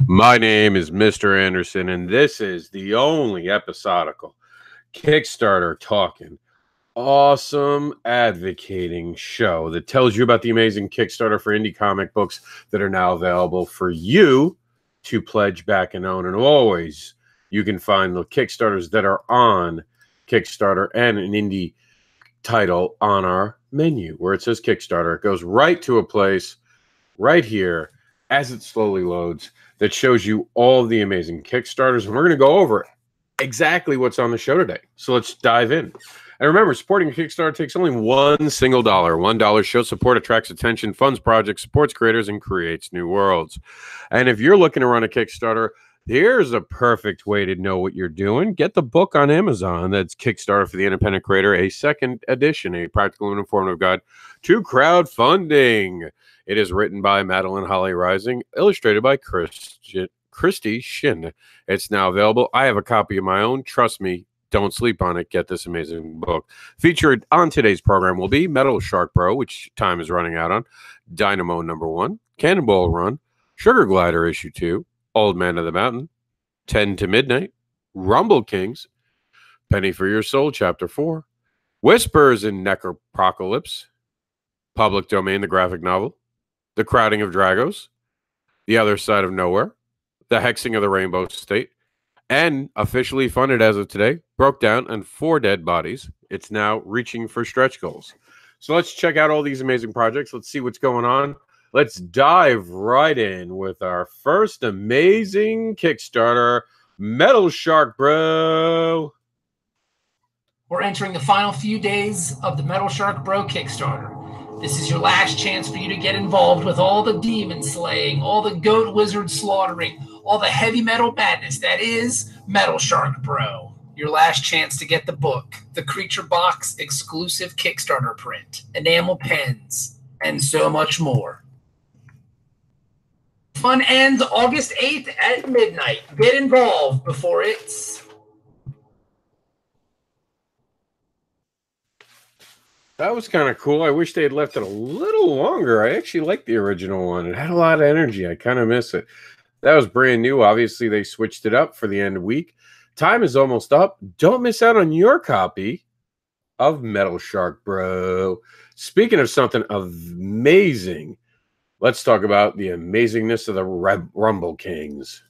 My name is Mr. Anderson, and this is the only episodical Kickstarter talking, awesome advocating show that tells you about the amazing Kickstarter for indie comic books that are now available for you to pledge, back, and own. And always, you can find the Kickstarters that are on Kickstarter and an indie title on our menu where it says Kickstarter. It goes right to a place right here as it slowly loads that shows you all the amazing Kickstarters. And we're going to go over exactly what's on the show today. So let's dive in. And remember, supporting a Kickstarter takes only $1 single dollar. $1 shows support, attracts attention, funds projects, supports creators, and creates new worlds. And if you're looking to run a Kickstarter, here's a perfect way to know what you're doing. Get the book on Amazon. That's Kickstarter for the Independent Creator, a second edition, a practical and informative guide to crowdfunding. It is written by Madeline Holly Rising, illustrated by Christy Shin. It's now available. I have a copy of my own. Trust me, don't sleep on it. Get this amazing book. Featured on today's program will be Metalshark Bro, which time is running out on, Dynamo #1, Cannonball Run, Sugar Glider issue 2, Old Man of the Mountain, 10 to Midnight, Rumble Kings, Penny for Your Soul, Chapter 4, Whispers in Necropolis, Public Domain, the graphic novel, The Crowding of Dragos, The Other Side of Nowhere, The Hexing of the Rainbow State, and officially funded as of today, Broke Down and 4 Dead Bodies. It's now reaching for stretch goals. So let's check out all these amazing projects. Let's see what's going on. Let's dive right in with our first amazing Kickstarter, Metalshark Bro. We're entering the final few days of the Metalshark Bro Kickstarter. This is your last chance for you to get involved with all the demon slaying, all the goat wizard slaughtering, all the heavy metal madness that is Metalshark Bro. Your last chance to get the book, the Creature Box exclusive Kickstarter print, enamel pens, and so much more. Fun ends August 8th at midnight. Get involved before it's... That was kind of cool. I wish they had left it a little longer. I actually liked the original one. It had a lot of energy. I kind of miss it. That was brand new. Obviously, they switched it up for the end of the week. Time is almost up. Don't miss out on your copy of Metalshark Bro. Speaking of something amazing, let's talk about the amazingness of the Rumble Kings.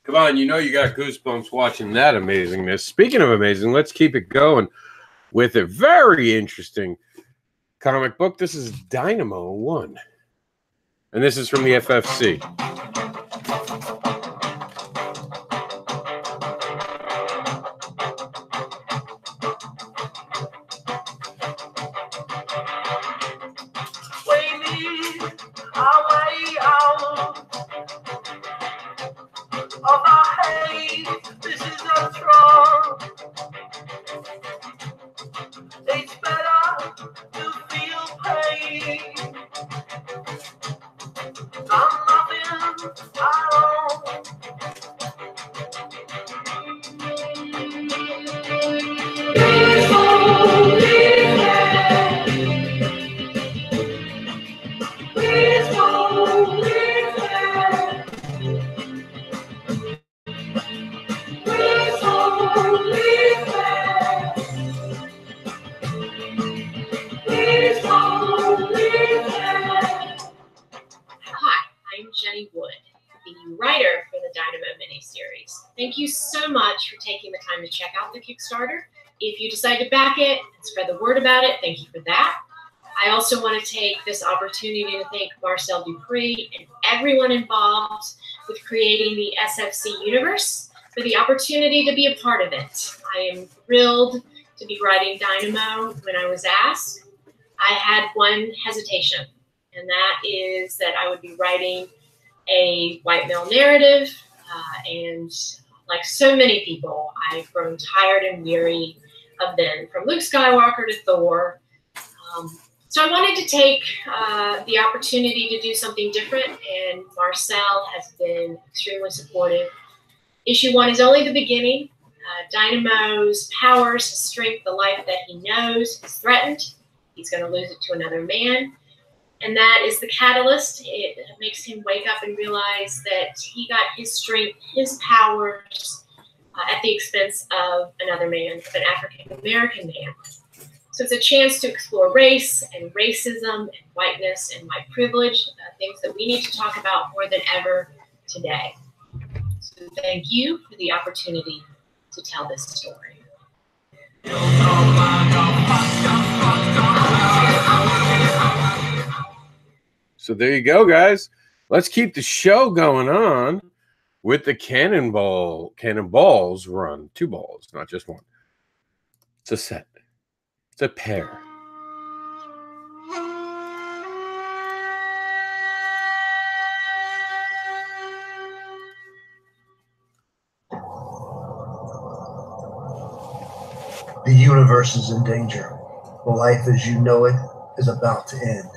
Come on, you know you got goosebumps watching that amazingness. Speaking of amazing, let's keep it going with a very interesting comic book. This is Dynamo 1. And this is from the FFC. This is a throne. It's better to feel pain. I'm nothing at all. Wood. Thank you so much for taking the time to check out the Kickstarter. If you decide to back it and spread the word about it, thank you for that. I also want to take this opportunity to thank Marcel Dupree and everyone involved with creating the SFC universe for the opportunity to be a part of it. I am thrilled to be writing Dynamo. When I was asked, I had one hesitation, and that is that I would be writing a white male narrative, and like so many people, I've grown tired and weary of them, from Luke Skywalker to Thor. So I wanted to take the opportunity to do something different, and Marcel has been extremely supportive. Issue 1 is only the beginning. Dynamo's powers, his strength, the life that he knows is threatened. He's going to lose it to another man. And that is the catalyst. It makes him wake up and realize that he got his strength, his powers at the expense of another man, of an African-American man. So it's a chance to explore race and racism and whiteness and white privilege, things that we need to talk about more than ever today. So thank you for the opportunity to tell this story. So there you go, guys. Let's keep the show going on with the Cannonballs Run. 2 balls, not just one. It's a set. It's a pair. The universe is in danger. Life as you know it is about to end.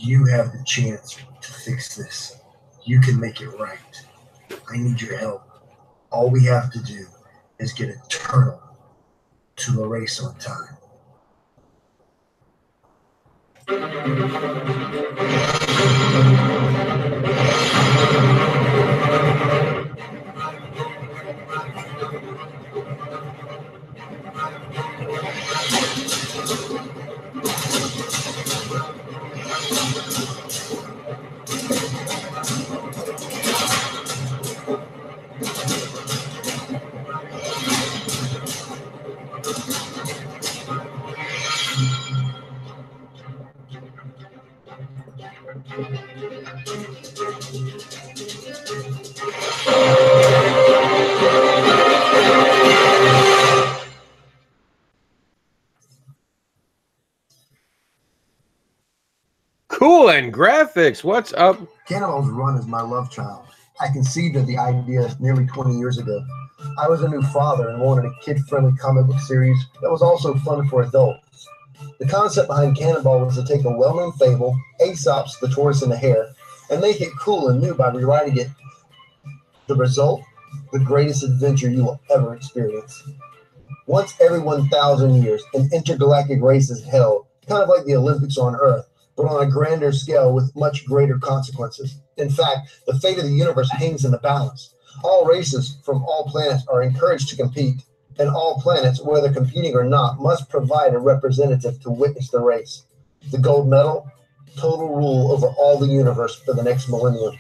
You have the chance to fix this. You can make it right. I need your help. All we have to do is get Eternal to a race on time. Cool, and graphics. What's up? Cannonball Run is my love child. I conceived of the idea nearly 20 years ago. I was a new father and wanted a kid-friendly comic book series that was also fun for adults. The concept behind Cannonball was to take a well-known fable, Aesop's The Tortoise and the Hare, and make it cool and new by rewriting it. The result? The greatest adventure you will ever experience. Once every 1,000 years, an intergalactic race is held, kind of like the Olympics on Earth, but on a grander scale with much greater consequences. In fact, the fate of the universe hangs in the balance. All races from all planets are encouraged to compete, and all planets, whether competing or not, must provide a representative to witness the race. The gold medal? Total rule over all the universe for the next millennium.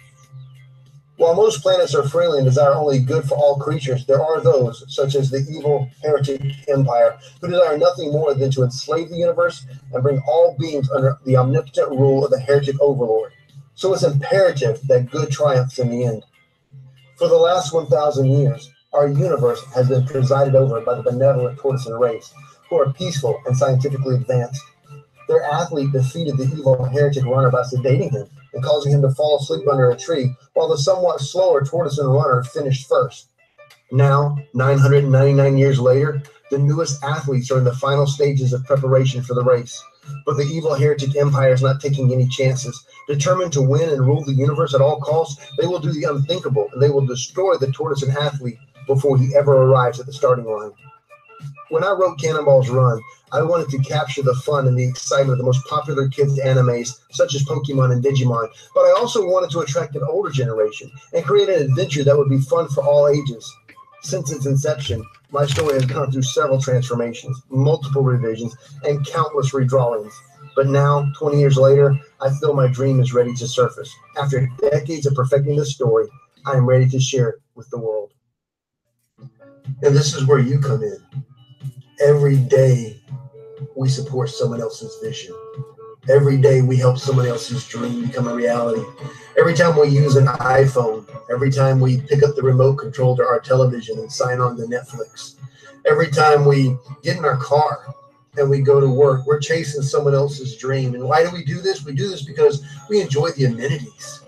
While most planets are friendly and desire only good for all creatures, there are those, such as the evil heretic empire, who desire nothing more than to enslave the universe and bring all beings under the omnipotent rule of the heretic overlord. So it's imperative that good triumphs in the end. For the last 1,000 years, our universe has been presided over by the benevolent tortoise race, who are peaceful and scientifically advanced. Their athlete defeated the evil heretic runner by sedating him and causing him to fall asleep under a tree, while the somewhat slower tortoise runner finished first. Now, 999 years later, the newest athletes are in the final stages of preparation for the race. But the evil heretic empire is not taking any chances. Determined to win and rule the universe at all costs, they will do the unthinkable, and they will destroy the tortoise athlete before he ever arrives at the starting line. When I wrote Cannonball's Run, I wanted to capture the fun and the excitement of the most popular kids' animes, such as Pokemon and Digimon, but I also wanted to attract an older generation and create an adventure that would be fun for all ages. Since its inception, my story has gone through several transformations, multiple revisions, and countless redrawings. But now, 20 years later, I feel my dream is ready to surface. After decades of perfecting this story, I am ready to share it with the world. And this is where you come in. Every day we support someone else's vision. Every day we help someone else's dream become a reality. Every time we use an iPhone, every time we pick up the remote control to our television and sign on to Netflix, every time we get in our car and we go to work, we're chasing someone else's dream. And why do we do this? We do this because we enjoy the amenities.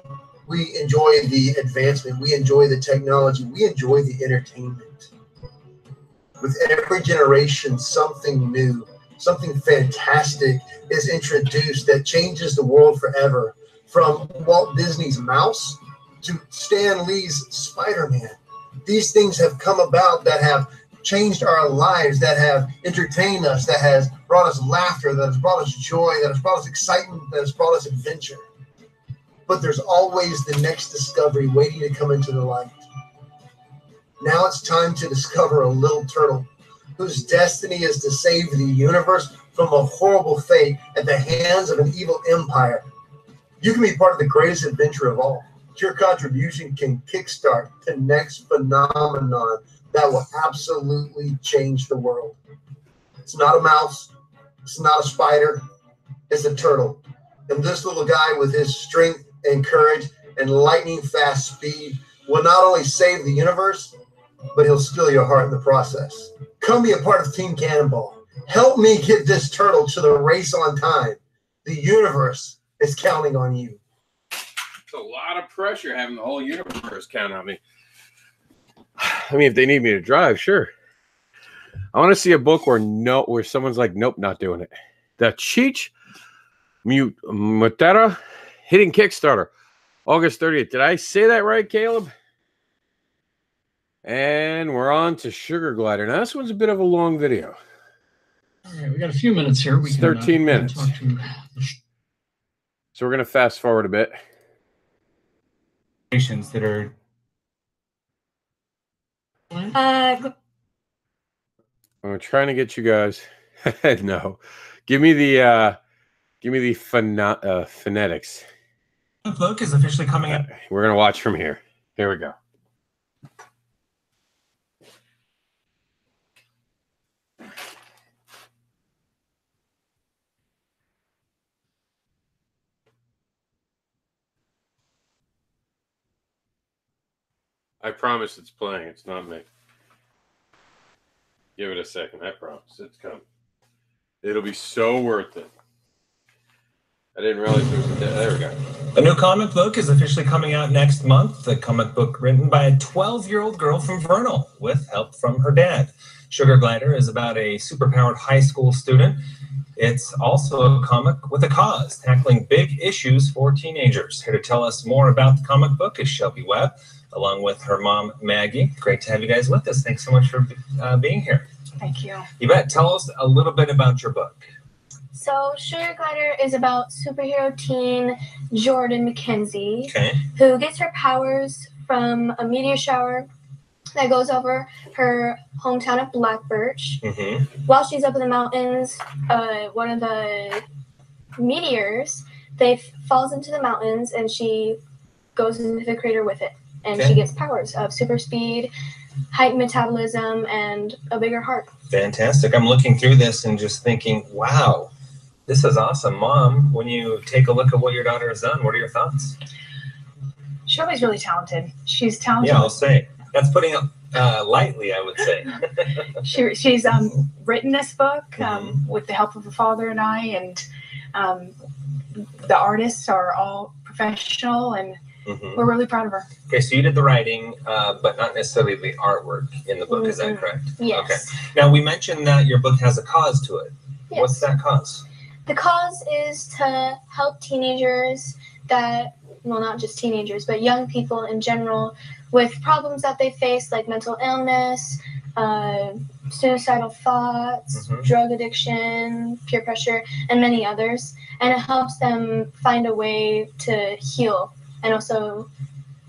We enjoy the advancement. We enjoy the technology. We enjoy the entertainment. With every generation, something new, something fantastic is introduced that changes the world forever. From Walt Disney's Mouse to Stan Lee's Spider-Man. These things have come about that have changed our lives, that have entertained us, that has brought us laughter, that has brought us joy, that has brought us excitement, that has brought us adventure. But there's always the next discovery waiting to come into the light. Now it's time to discover a little turtle whose destiny is to save the universe from a horrible fate at the hands of an evil empire. You can be part of the greatest adventure of all. Your contribution can kickstart the next phenomenon that will absolutely change the world. It's not a mouse. It's not a spider. It's a turtle. And this little guy with his strength and courage and lightning fast speed will not only save the universe, but he'll steal your heart in the process. Come be a part of Team Cannonball. Help me get this turtle to the race on time. The universe is counting on you. It's a lot of pressure having the whole universe count on me. I mean, if they need me to drive, sure. I want to see a book where someone's like, nope, not doing it. The Cheech Mutera hitting Kickstarter, August 30th. Did I say that right, Caleb? And we're on to Sugar Glider. Now, this one's a bit of a long video. All right, we got a few minutes here. It's 13 minutes. So we're going to fast forward a bit. That are I'm trying to get you guys. No, give me the phonetics. The book is officially coming out. We're gonna watch from here. Here we go. I promise it's playing. It's not me. Give it a second. I promise. It's coming. It'll be so worth it. I didn't realize there was a... There we go. A new comic book is officially coming out next month. The comic book written by a 12-year-old girl from Vernal with help from her dad. Sugar Glider is about a superpowered high school student. It's also a comic with a cause, tackling big issues for teenagers. Here to tell us more about the comic book is Shelby Webb, along with her mom, Maggie. Great to have you guys with us. Thanks so much for being here. Thank you. You bet. Tell us a little bit about your book. So, Sugar Glider is about superhero teen Jordan McKenzie, Okay. who gets her powers from a meteor shower that goes over her hometown of Black Birch. Mm-hmm. While she's up in the mountains, one of the meteors, falls into the mountains, and she goes into the crater with it. And Okay. she gets powers of super speed, heightened metabolism, and a bigger heart. Fantastic. I'm looking through this and just thinking, wow, this is awesome. Mom, when you take a look at what your daughter has done, what are your thoughts? Shelby's really talented. She's talented. Yeah, I'll say. That's putting it lightly, I would say. She's written this book with the help of her father and I, and the artists are all professional, and we're really proud of her. Okay, so you did the writing, but not necessarily the artwork in the book. Is that correct? Yes. Okay. Now, we mentioned that your book has a cause to it. Yes. What's that cause? The cause is to help teenagers not just teenagers, but young people in general with problems that they face, like mental illness, suicidal thoughts, drug addiction, peer pressure, and many others. And it helps them find a way to heal, and also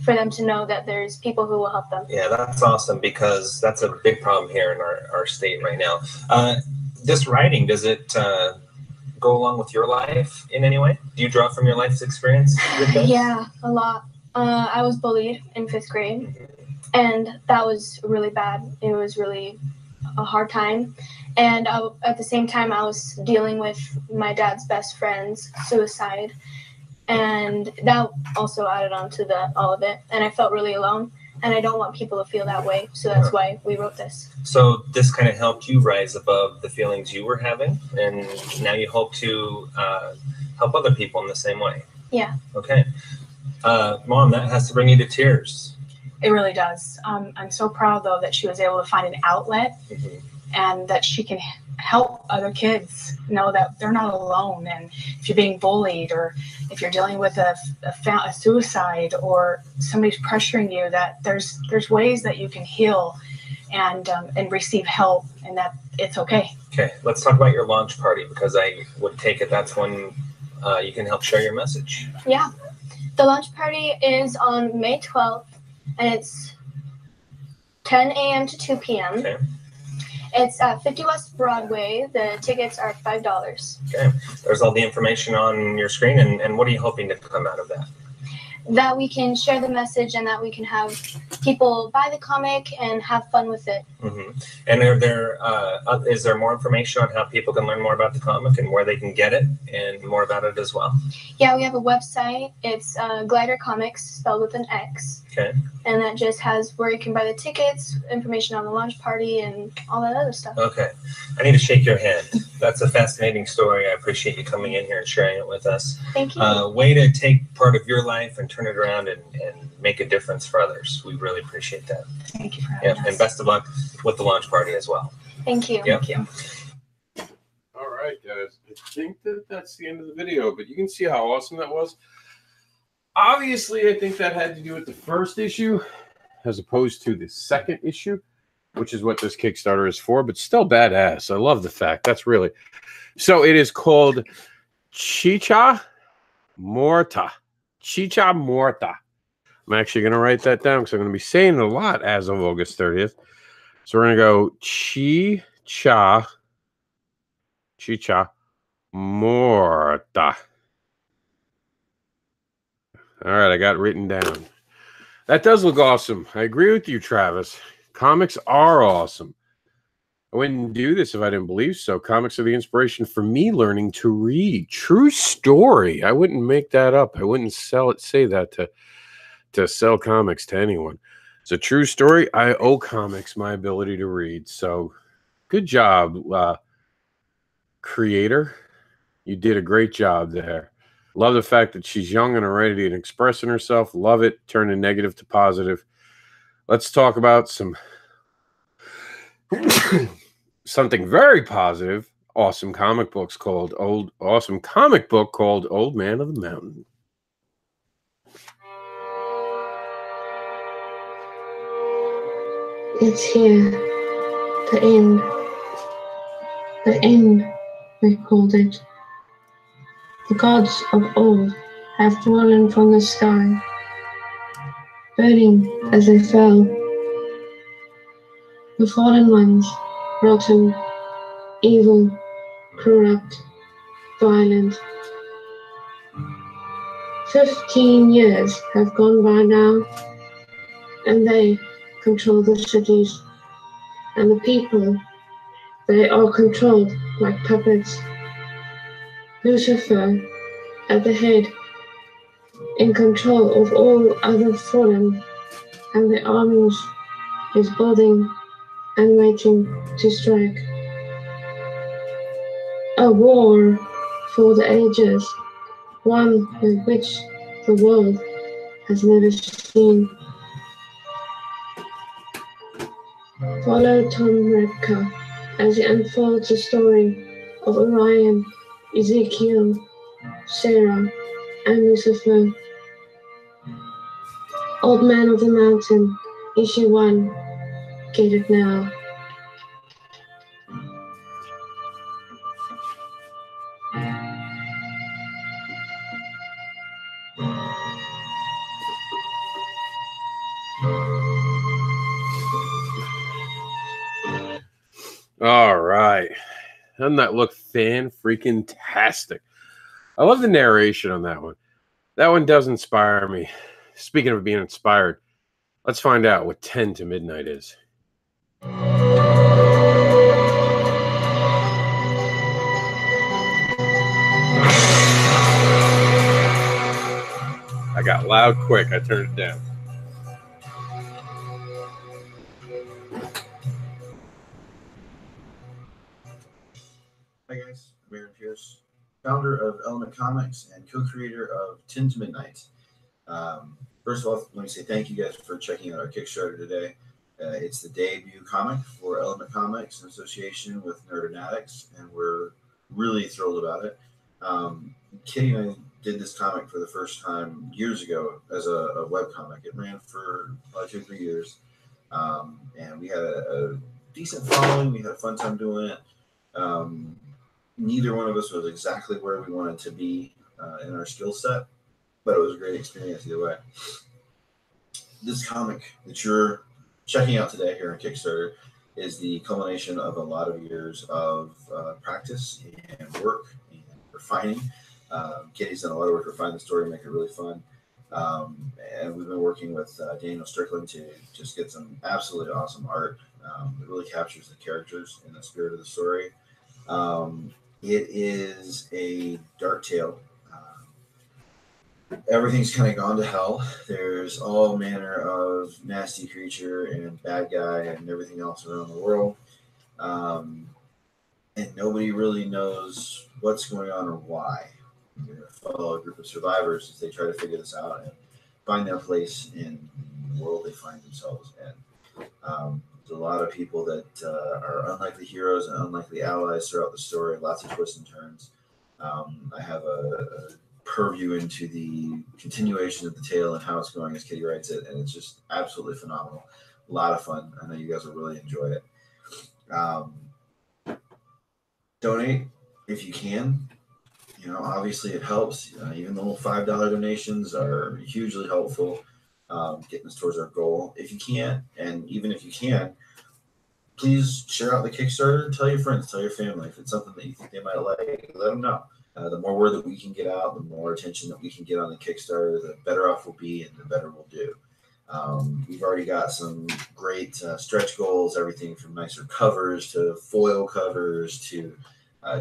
for them to know that there's people who will help them. Yeah, that's awesome, because that's a big problem here in our state right now. This writing, does it go along with your life in any way? Do you draw from your life's experience with this? Yeah, a lot. I was bullied in 5th grade, and that was really bad. It was really a hard time. And at the same time, I was dealing with my dad's best friend's suicide, and that also added on to all of it. And I felt really alone, and I don't want people to feel that way, so that's why we wrote this. So this kind of helped you rise above the feelings you were having, and now you hope to help other people in the same way. Yeah. Okay. Mom, that has to bring you to tears. It really does. I'm so proud, though, that she was able to find an outlet and that she can help other kids know that they're not alone. And if you're being bullied, or if you're dealing with a suicide, or somebody's pressuring you, that there's ways that you can heal and receive help, and that it's okay. Okay, let's talk about your launch party, because I would take it that's when you can help share your message. Yeah. The launch party is on May 12th, and it's 10 a.m. to 2 p.m. Okay. It's at 50 West Broadway. The tickets are $5. Okay. There's all the information on your screen, and what are you hoping to come out of that? That we can share the message, and that we can have people buy the comic and have fun with it. And is there more information on how people can learn more about the comic and where they can get it, and more about it as well? Yeah, we have a website. It's Glider Comics, spelled with an X. Okay. And that just has where you can buy the tickets, information on the launch party, and all that other stuff. Okay. I need to shake your hand. That's a fascinating story. I appreciate you coming in here and sharing it with us. Thank you. Way to take part of your life and turn it around and make a difference for others. We really appreciate that. Thank you for having us. And best of luck with the launch party as well. Thank you. Yep. Thank you. All right, guys. I think that's the end of the video, but you can see how awesome that was. Obviously, I think that had to do with the first issue as opposed to the second issue, which is what this Kickstarter is for, but still badass. I love the fact. That's really... So it is called Chicha Morta. Chicha Morta. I'm actually going to write that down because I'm going to be saying it a lot as of August 30th. So we're going to go Chicha Morta. All right, I got it written down. That does look awesome. I agree with you, Travis. Comics are awesome. I wouldn't do this if I didn't believe so. Comics are the inspiration for me learning to read. True story. I wouldn't make that up. I wouldn't say that to sell comics to anyone. It's a true story. I owe comics my ability to read. So good job, creator. You did a great job there. Love the fact that she's young and already and expressing herself. Love it. Turning negative to positive. Let's talk about something very positive. Awesome comic book called Old Man of the Mountain. It's here. The end. The end, they called it. The gods of old have fallen from the sky, burning as they fell. The fallen ones, rotten, evil, corrupt, violent. 15 years have gone by now, and they control the cities, and the people, they are controlled like puppets. Lucifer at the head, in control of all other fallen, and the armies is building and waiting to strike. A war for the ages, one with which the world has never seen. Follow Tom Repka as he unfolds the story of Orion, Ezekiel, Sarah, and Lucifer. Old Man of the Mountain, Issue 1. Get it now. All right. Doesn't that look fan-freaking-tastic? I love the narration on that one. That one does inspire me. Speaking of being inspired, Let's find out what 10 to midnight is. I got loud quick. I turned it down. Hi guys, I'm Aaron Pierce, founder of Element Comics and co-creator of 10 to Midnight. First of all, let me say thank you guys for checking out our Kickstarter today. It's the debut comic for Element Comics in association with Nerd and Addicts, and we're really thrilled about it. Kitty and I did this comic for the first time years ago as a web comic. It ran for about 2 or 3 years, and we had a decent following. We had a fun time doing it. Neither one of us was exactly where we wanted to be in our skill set, but it was a great experience either way. This comic that you're checking out today here on Kickstarter is the culmination of a lot of years of practice and work and refining. Kitty's done a lot of work to refine the story, make it really fun. And we've been working with Daniel Strickland to just get some absolutely awesome art. It really captures the characters and the spirit of the story. It is a dark tale. Everything's kind of gone to hell. There's all manner of nasty creature and bad guy and everything else around the world. And nobody really knows what's going on or why. You're going to follow a group of survivors as they try to figure this out and find their place in the world they find themselves in. There's a lot of people that are unlikely heroes and unlikely allies throughout the story, lots of twists and turns. I have a purview into the continuation of the tale and how it's going as Kitty writes it, and it's just absolutely phenomenal. A lot of fun. I know you guys will really enjoy it. Donate if you can. You know, obviously it helps. Even the little $5 donations are hugely helpful. Getting us towards our goal. If you can't, and even if you can, please share out the Kickstarter. Tell your friends, tell your family. If it's something that you think they might like, let them know. The more word that we can get out, the more attention that we can get on the Kickstarter, the better off we'll be and the better we'll do. We've already got some great stretch goals, everything from nicer covers to foil covers to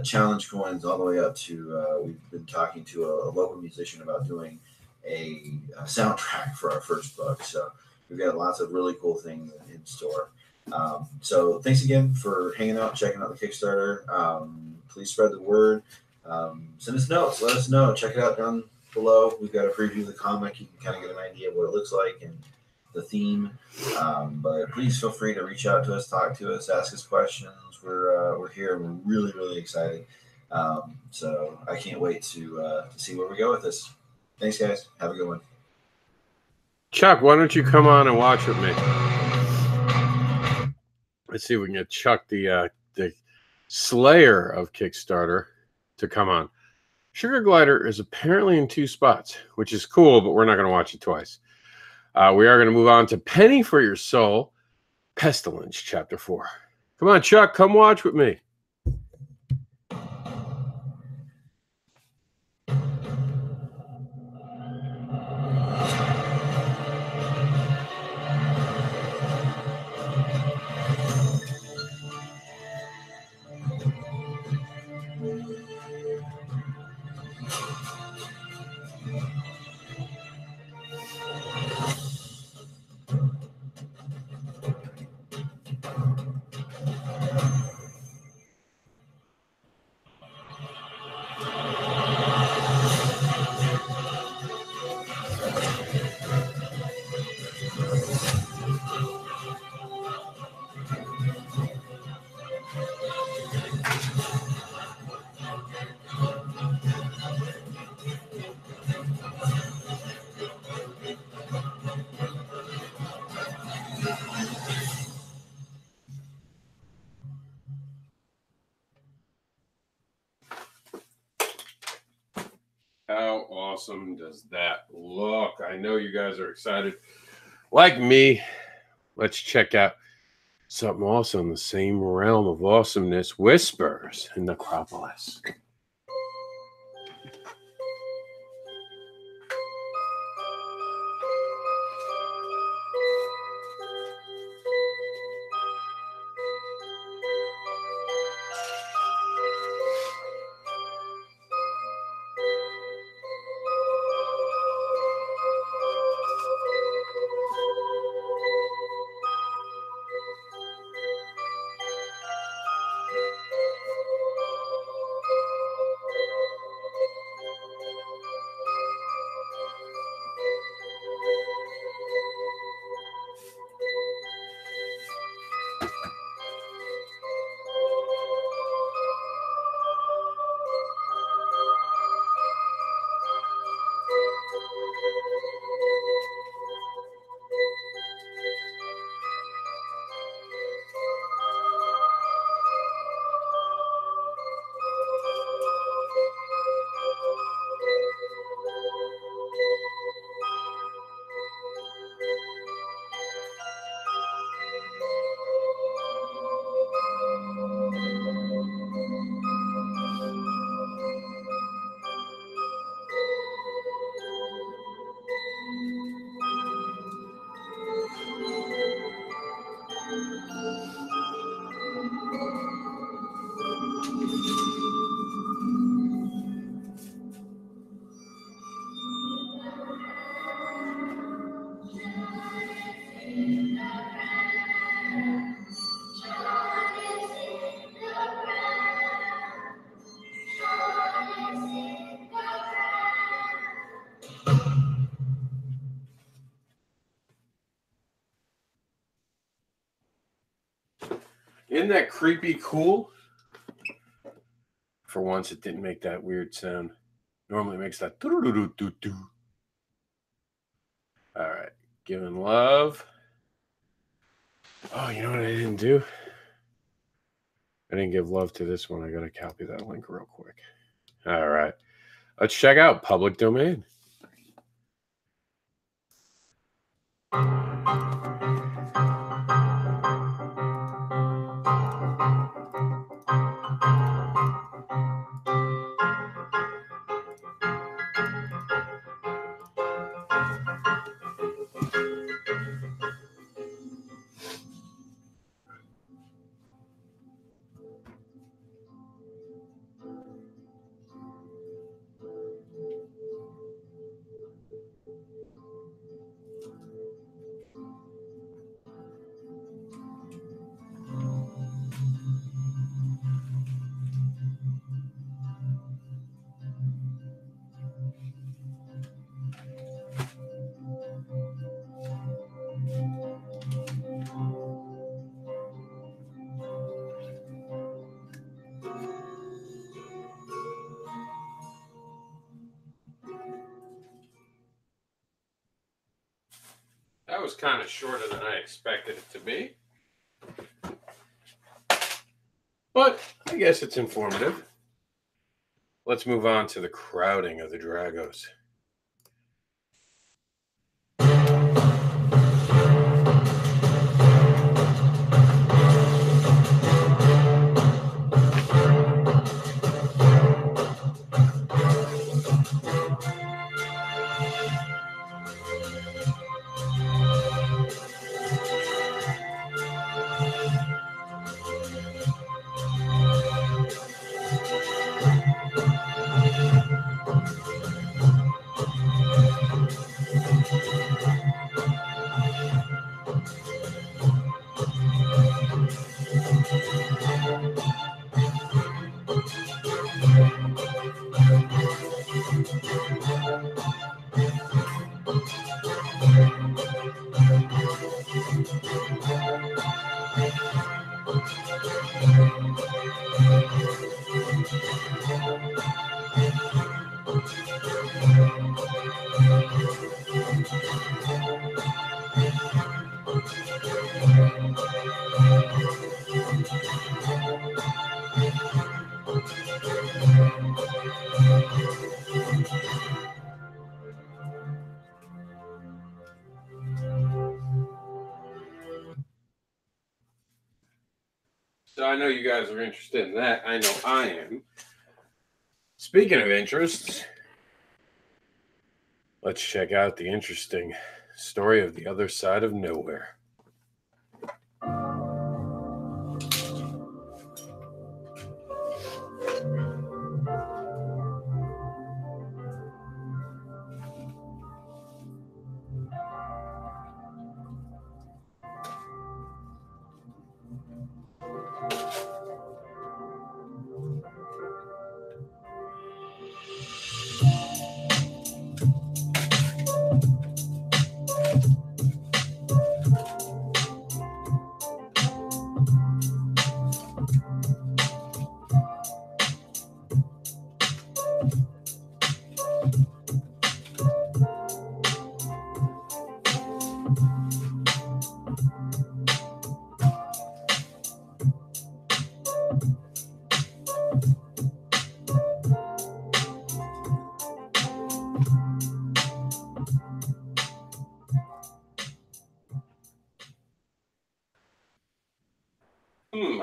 challenge coins, all the way up to we've been talking to a local musician about doing a soundtrack for our first book. So we've got lots of really cool things in store. So thanks again for hanging out, checking out the Kickstarter. Please spread the word. Send us notes. Let us know. Check it out down below. We've got a preview of the comic. You can kind of get an idea of what it looks like and the theme. But please feel free to reach out to us, talk to us, ask us questions. We're here. We're really, really excited. So I can't wait to see where we go with this. Thanks, guys. Have a good one. Chuck, why don't you come on and watch with me? Let's see if we can get Chuck, the slayer of Kickstarter, to come on. Sugar Glider is apparently in 2 spots, which is cool, but we're not going to watch it twice. We are going to move on to Penny for Your Soul, Pestilence, Chapter 4. Come on, Chuck, come watch with me. How awesome does that look? I know you guys are excited. Like me, let's check out something also in the same realm of awesomeness, Whispers in Necropolis. Isn't that creepy cool? For once, it didn't make that weird sound. Normally it makes that doo-doo-doo-doo-doo. All right. Giving love. Oh, you know what I didn't do? I didn't give love to this one. I got to copy that link real quick. All right. Let's check out Public Domain. That was kind of shorter than I expected it to be. But I guess it's informative. Let's move on to the crowding of the Dragos. So I know you guys are interested in that. I know I am. Speaking of interests, let's check out the interesting story of the other side of nowhere.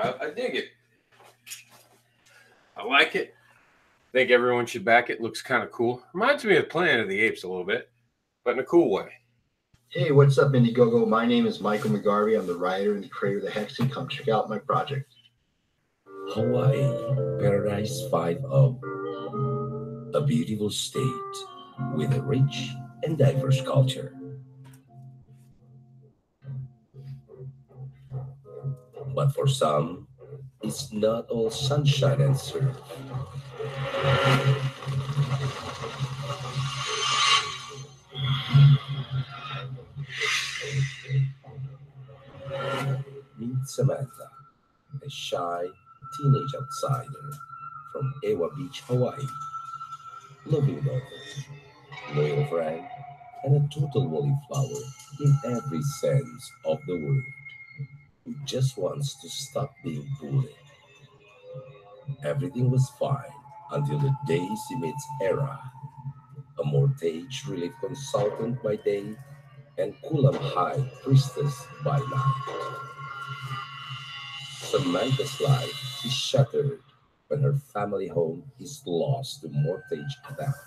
I dig it. I like it. Think everyone should back it. Looks kind of cool. Reminds me of Planet of the Apes a little bit, but in a cool way. Hey, what's up, Indiegogo? My name is Michael McGarvey. I'm the writer and the creator of the Hexen. Come check out my project. Hawaii, Paradise 5-0. A beautiful state with a rich and diverse culture. But for some, it's not all sunshine and surf. Meet Samantha, a shy teenage outsider from Ewa Beach, Hawaii. Loving daughter, loyal friend, and a total wallflower in every sense of the word, who just wants to stop being bullied. Everything was fine until the day she meets Era, a mortgage relief consultant by day and Kulam High priestess by night. Samantha's life is shattered when her family home is lost to mortgage theft.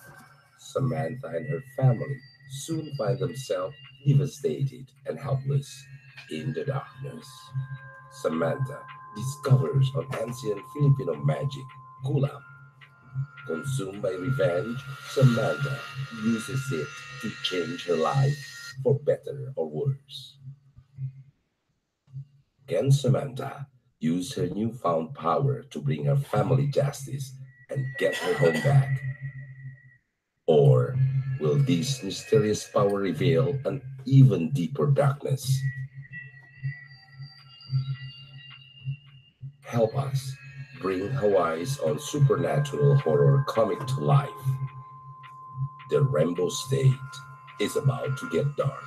Samantha and her family soon find themselves devastated and helpless in the darkness. Samantha discovers an ancient Filipino magic, kulam. Consumed by revenge, Samantha uses it to change her life for better or worse. Can Samantha use her newfound power to bring her family justice and get her home back? Or will this mysterious power reveal an even deeper darkness? Help us bring Hawaii's own supernatural horror comic to life. The Rainbow State is about to get dark.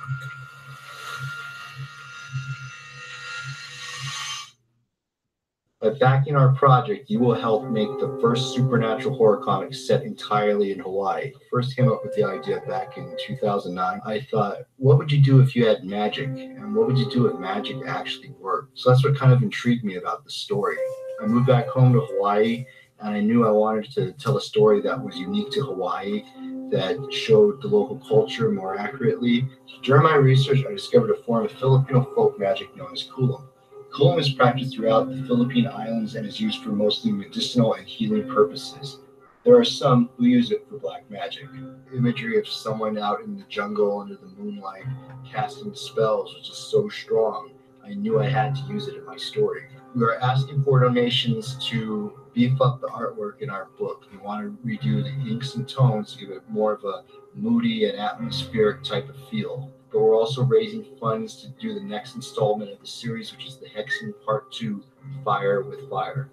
By backing our project, you will help make the first supernatural horror comic set entirely in Hawaii. First came up with the idea back in 2009. I thought, what would you do if you had magic? And what would you do if magic actually worked? So that's what kind of intrigued me about the story. I moved back home to Hawaii, and I knew I wanted to tell a story that was unique to Hawaii, that showed the local culture more accurately. During my research, I discovered a form of Filipino folk magic known as kulam. Kulam is practiced throughout the Philippine Islands and is used for mostly medicinal and healing purposes. There are some who use it for black magic. Imagery of someone out in the jungle under the moonlight casting spells was just so strong, I knew I had to use it in my story. We are asking for donations to beef up the artwork in our book. We want to redo the inks and tones to give it more of a moody and atmospheric type of feel. But we're also raising funds to do the next installment of the series, which is the Hexing Part 2, Fire with Fire.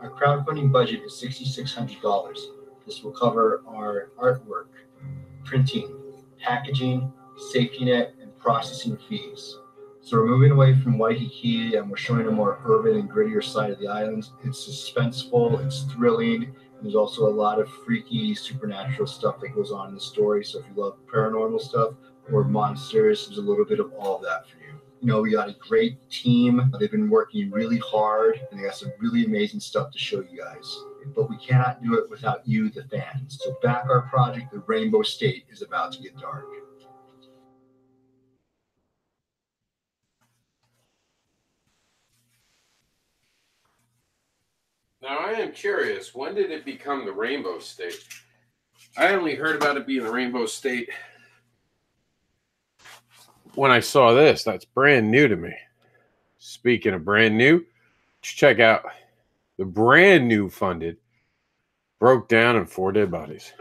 Our crowdfunding budget is $6,600. This will cover our artwork, printing, packaging, safety net, and processing fees. So we're moving away from Waikiki and we're showing a more urban and grittier side of the islands. It's suspenseful, it's thrilling, and there's also a lot of freaky supernatural stuff that goes on in the story. So if you love paranormal stuff or monsters, there's a little bit of all of that for you. You know, we got a great team. They've been working really hard and they got some really amazing stuff to show you guys. But we cannot do it without you, the fans. So back our project, The Rainbow State is about to get dark. Now, I am curious, when did it become the Rainbow State? I only heard about it being the Rainbow State when I saw this. That's brand new to me. Speaking of brand new, check out the brand new funded Broke Down and 4 Dead Bodies.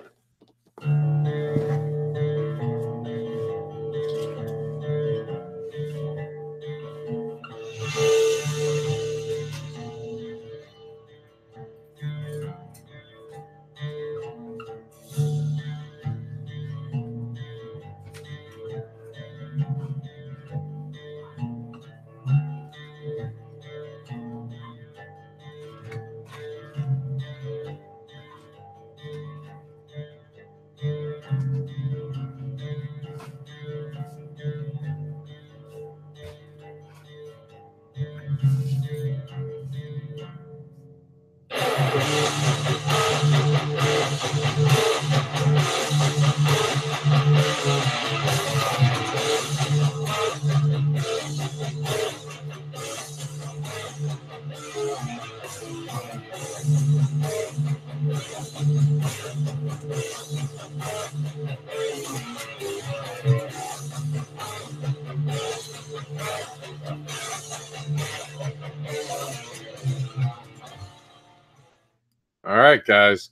All right, guys.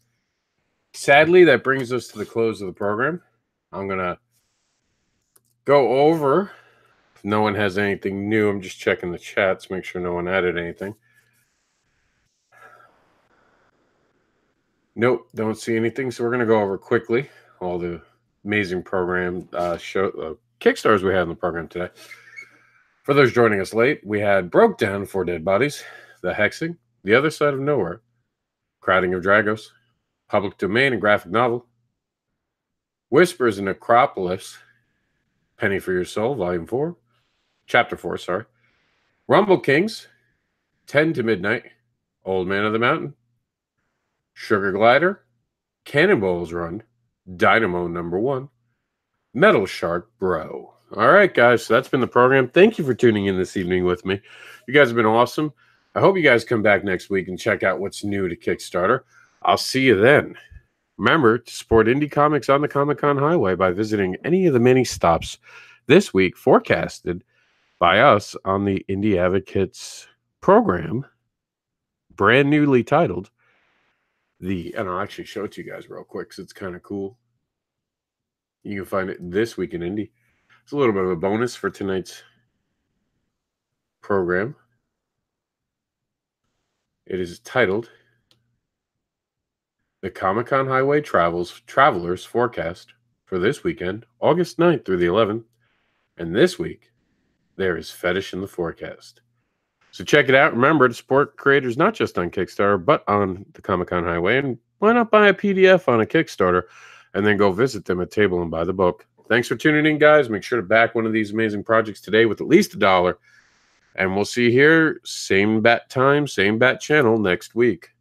Sadly, that brings us to the close of the program. I'm going to go over. If no one has anything new, I'm just checking the chats, make sure no one added anything. Nope, don't see anything. So we're going to go over quickly all the amazing program Kickstarters we had in the program today. For those joining us late, we had Broke Down for Dead Bodies, The Hexing, The Other Side of Nowhere, Crowding of Dragos, Public Domain and Graphic Novel, Whispers in Necropolis, Penny for Your Soul, Volume 4, Chapter 4, sorry, Rumble Kings, 10 to Midnight, Old Man of the Mountain, Sugar Glider, Cannonball Run, Dynamo #1, Metalshark Bro. All right, guys, so that's been the program. Thank you for tuning in this evening with me. You guys have been awesome. I hope you guys come back next week and check out what's new to Kickstarter. I'll see you then. Remember to support indie comics on the Comic-Con Highway by visiting any of the many stops this week forecasted by us on the Indie Advocates program, brand newly titled and I'll actually show it to you guys real quick because it's kind of cool. You can find it this week in Indie. It's a little bit of a bonus for tonight's program. It is titled The Comic-Con Highway Travelers Forecast for this weekend, August 9th through the 11th. And this week, there is Fetish in the forecast. So check it out. Remember to support creators not just on Kickstarter, but on the Comic-Con Highway. And why not buy a PDF on a Kickstarter and then go visit them at Table and buy the book. Thanks for tuning in, guys. Make sure to back one of these amazing projects today with at least $1. And we'll see you here, same bat time, same bat channel next week.